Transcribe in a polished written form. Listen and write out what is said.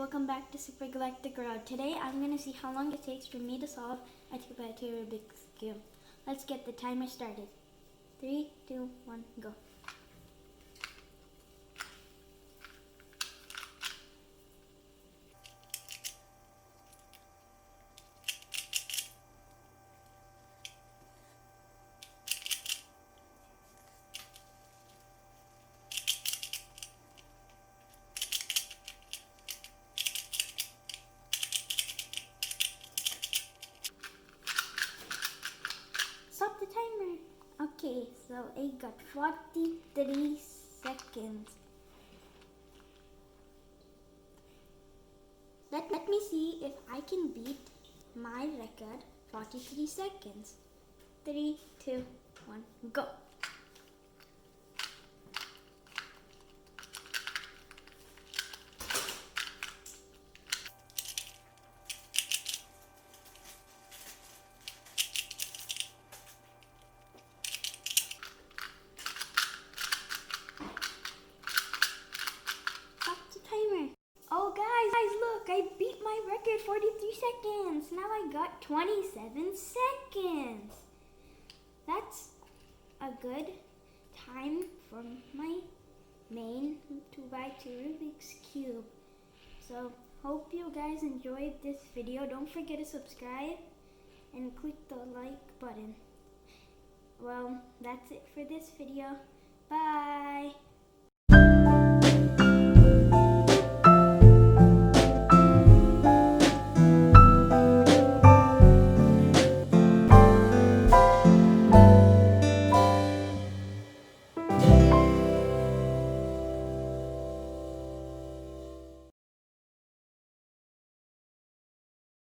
welcome back to Super Galactic World. Today I'm going to see how long it takes for me to solve a 2x2 Rubik's Cube. Let's get the timer started. 3, 2, 1, go. Stop the timer. Okay, so I got 43 seconds. Let me see if I can beat my record, 43 seconds. 3, 2, 1, go. Oh guys, look, I beat my record 43 seconds. Now I got 27 seconds. That's a good time for my main 2x2 Rubik's Cube. So, hope you guys enjoyed this video. Don't forget to subscribe and click the like button. Well, that's it for this video. Bye!